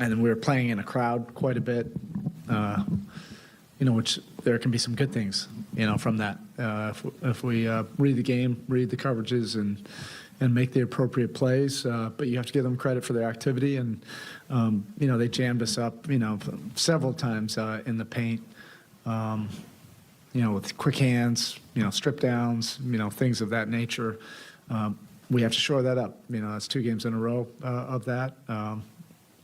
and we were playing in a crowd quite a bit, which there can be some good things, from that. If we read the game, read the coverages, and make the appropriate plays, but you have to give them credit for their activity. And, they jammed us up, several times in the paint, with quick hands, strip downs, things of that nature. We have to shore that up. That's 2 games in a row of that.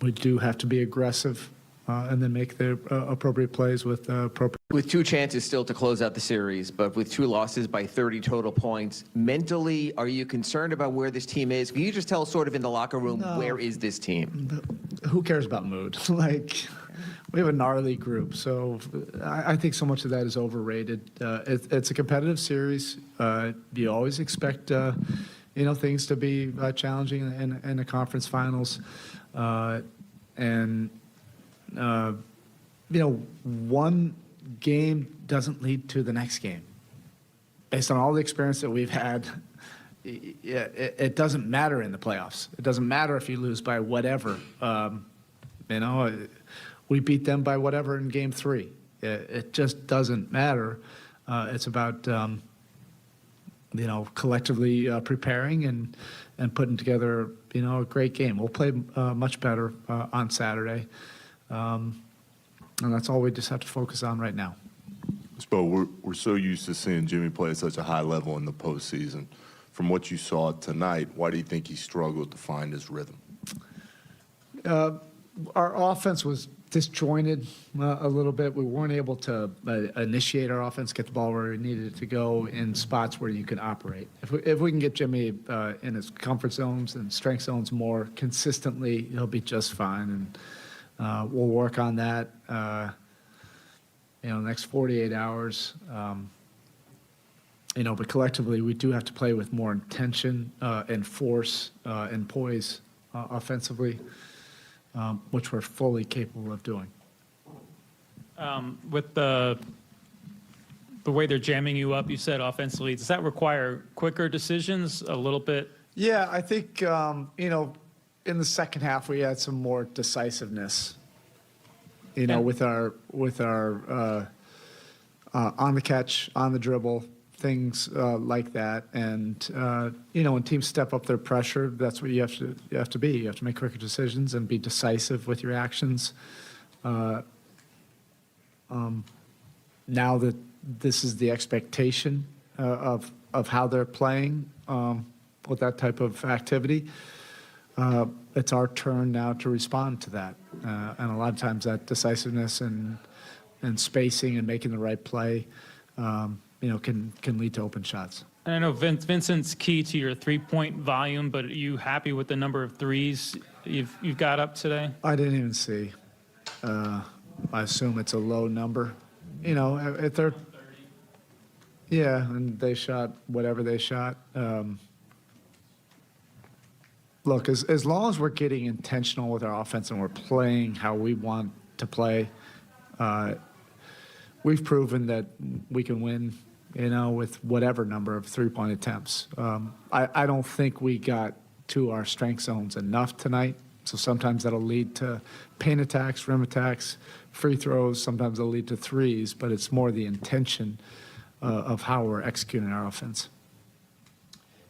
We do have to be aggressive and then make the appropriate plays with appropriate. With 2 chances still to close out the series, but with 2 losses by 30 total points, mentally, are you concerned about where this team is? Can you just tell us sort of in the locker room, where is this team? Who cares about mood? We have a gnarly group, so I think so much of that is overrated. It's a competitive series. You always expect, things to be challenging in the conference finals. One game doesn't lead to the next game. Based on all the experience that we've had, it doesn't matter in the playoffs. It doesn't matter if you lose by whatever. We beat them by whatever in game 3. It just doesn't matter. It's about, collectively preparing and putting together, a great game. We'll play much better on Saturday. And that's all we just have to focus on right now. Spo, we're so used to seeing Jimmy play at such a high level in the postseason. From what you saw tonight, why do you think he struggled to find his rhythm? Our offense was disjointed a little bit. We weren't able to initiate our offense, get the ball where we needed it to go in spots where you can operate. If we can get Jimmy in his comfort zones and strength zones more consistently, he'll be just fine. And we'll work on that, the next 48 hours. But collectively, we do have to play with more intention and force and poise offensively, which we're fully capable of doing. With the way they're jamming you up, you said offensively, does that require quicker decisions a little bit? Yeah, I think, in the second half, we had some more decisiveness, with our on the catch, on the dribble, things like that. And, when teams step up their pressure, that's what you have to be. You have to make quicker decisions and be decisive with your actions. Now that this is the expectation of how they're playing with that type of activity, it's our turn now to respond to that. And a lot of times that decisiveness and spacing and making the right play, can lead to open shots. And I know Vincent's key to your three-point volume, but are you happy with the number of threes you've got up today? I didn't even see. I assume it's a low number. If they're, yeah, and they shot whatever they shot. Look, as long as we're getting intentional with our offense and we're playing how we want to play, we've proven that we can win, with whatever number of three-point attempts. I don't think we got to our strength zones enough tonight. So sometimes that'll lead to paint attacks, rim attacks, free throws. Sometimes it'll lead to threes, but it's more the intention of how we're executing our offense.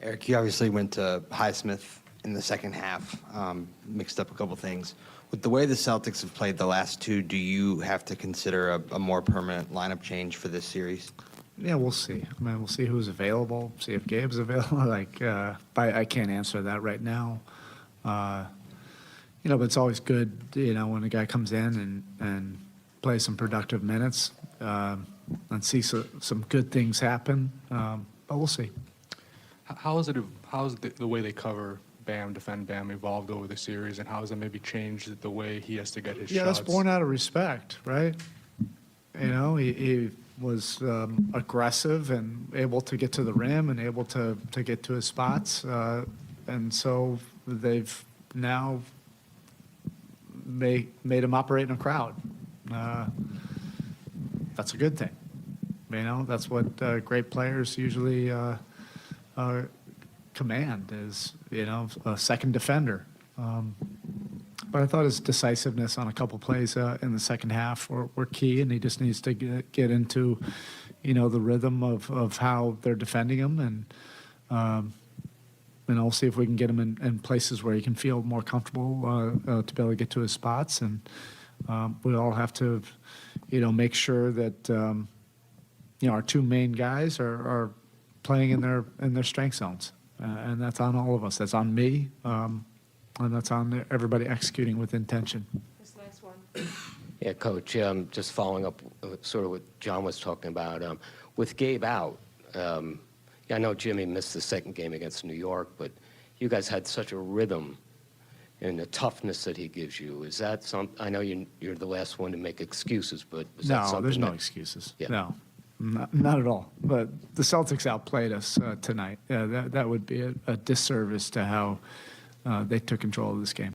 Eric, you obviously went to Highsmith in the second half, mixed up a couple things. With the way the Celtics have played the last 2, do you have to consider a more permanent lineup change for this series? Yeah, we'll see. We'll see who's available, see if Gabe's available. I can't answer that right now. But it's always good, when a guy comes in and plays some productive minutes and see some good things happen. But we'll see. How is the way they cover Bam, defend Bam, evolved over the series, and how has it maybe changed the way he has to get his shots? Yeah, that's born out of respect, right? He was aggressive and able to get to the rim and able to get to his spots. And so they've now made him operate in a crowd. That's a good thing. That's what great players usually command is, a second defender. But I thought his decisiveness on a couple plays in the second half were key, and he just needs to get into, the rhythm of how they're defending him, and we'll see if we can get him in places where he can feel more comfortable to be able to get to his spots. And we all have to, make sure that our two main guys are playing in their strength zones, and that's on all of us. That's on me, and that's on everybody executing with intention. This next one. Yeah, Coach, just following up sort of what John was talking about. With Gabe out, I know Jimmy missed the second game against New York, but you guys had such a rhythm and the toughness that he gives you. Is that I know you're the last one to make excuses, but is that No, something there's no that- excuses. Yeah. No, not at all. But the Celtics outplayed us tonight. That would be a disservice to how they took control of this game.